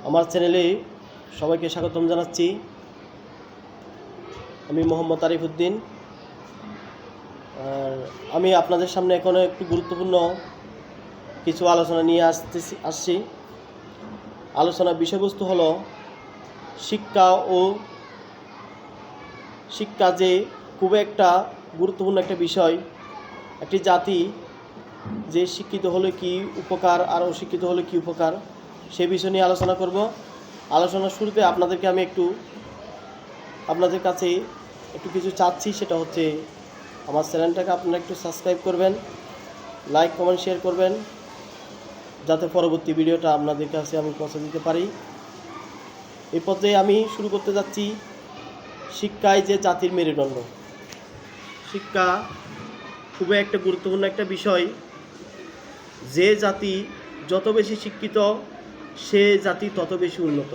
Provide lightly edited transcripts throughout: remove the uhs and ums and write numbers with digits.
আমার চ্যানেলে সবাইকে স্বাগতম জানাচ্ছি। আমি মোহাম্মদ আরিফ উদ্দিন। আর আমি আপনাদের সামনে এখন একটু গুরুত্বপূর্ণ কিছু আলোচনা নিয়ে আসছি। আলোচনার বিষয়বস্তু হলো শিক্ষা যে খুব একটা গুরুত্বপূর্ণ একটা বিষয়। একটি জাতি যে শিক্ষিত হলে কি উপকার আর অশিক্ষিত হলে কি উপকার, সে বিষয় নিয়ে আলোচনা করব। আলোচনার শুরুতে আমি আপনাদের কাছে একটু কিছু চাচ্ছি, সেটা হচ্ছে আমার চ্যানেলটাকে আপনারা একটু সাবস্ক্রাইব করবেন, লাইক কমেন্ট শেয়ার করবেন, যাতে পরবর্তী ভিডিওটা আপনাদের কাছে আমি পৌঁছে দিতে পারি। এই পর্যায়ে আমি শুরু করতে যাচ্ছি শিক্ষায় যে জাতির মেরুদণ্ড। শিক্ষা খুবই একটা গুরুত্বপূর্ণ একটা বিষয়। যে জাতি যত বেশি শিক্ষিত, সে জাতি তত বেশি উন্নত।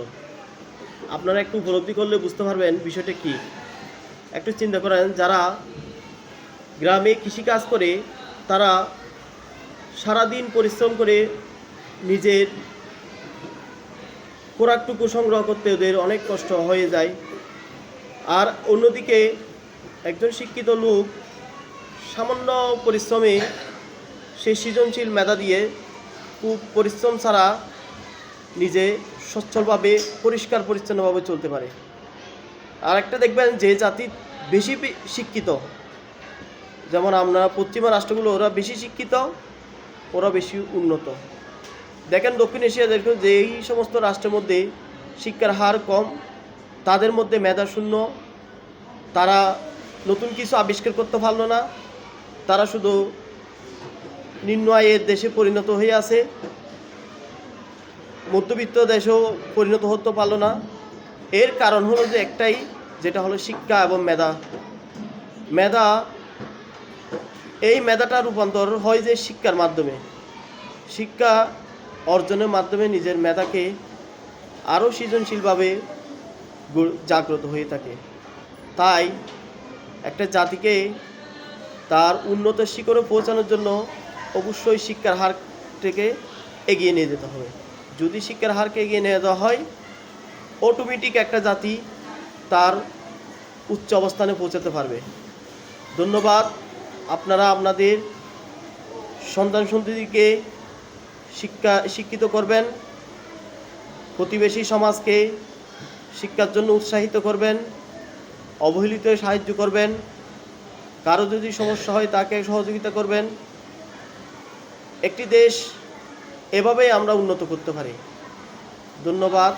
আপনারা একটু উপলব্ধি করলে বুঝতে পারবেন বিষয়টা কি। একটু চিন্তা করেন, যারা গ্রামে কৃষিকাজ করে তারা সারাদিন পরিশ্রম করে নিজের খোরাকটুকু সংগ্রহ করতে ওদের অনেক কষ্ট হয়ে যায়। আর অন্যদিকে একজন শিক্ষিত লোক সামান্য পরিশ্রমে সে সৃজনশীল মেধা দিয়ে খুব পরিশ্রম ছাড়া নিজে সচ্ছলভাবে পরিষ্কার পরিচ্ছন্নভাবে চলতে পারে। আর একটা দেখবেন, যে জাতি বেশি শিক্ষিত, যেমন আমরা পশ্চিমা রাষ্ট্রগুলো, ওরা বেশি শিক্ষিত, ওরা বেশি উন্নত। দেখেন দক্ষিণ এশিয়া, দেখুন যে এই সমস্ত রাষ্ট্রের মধ্যে শিক্ষার হার কম, তাদের মধ্যে মেধা শূন্য, তারা নতুন কিছু আবিষ্কার করতে পারলো না, তারা শুধু নিম্ন আয়ের দেশে পরিণত হয়ে আছে, মধ্যবিত্ত দেশেও পরিণত হতে পারলো না। এর কারণ হলো যে একটাই, যেটা হলো শিক্ষা এবং মেধা। এই মেধাটা রূপান্তর হয় যে শিক্ষার মাধ্যমে, শিক্ষা অর্জনের মাধ্যমে নিজের মেধাকে আরও সৃজনশীলভাবে জাগ্রত হয়ে থাকে। তাই একটা জাতিকে তার উন্নত শিখরে পৌঁছানোর জন্য অবশ্যই শিক্ষার হার থেকে এগিয়ে নিয়ে যেতে হবে। যদি শিক্ষার হারকে এগিয়ে নিয়ে যাওয়া হয়, অটোমেটিক একটা জাতি তার উচ্চ অবস্থানে পৌঁছাতে পারবে। ধন্যবাদ। আপনারা আপনাদের সন্তান সন্ততিকে শিক্ষিত করবেন, প্রতিবেশী সমাজকে শিক্ষার জন্য উৎসাহিত করবেন, অবহেলিত সাহায্য করবেন, কারো যদি সমস্যা হয় তাকে সহযোগিতা করবেন। একটি দেশ এভাবেই আমরা উন্নত করতে পারি। ধন্যবাদ।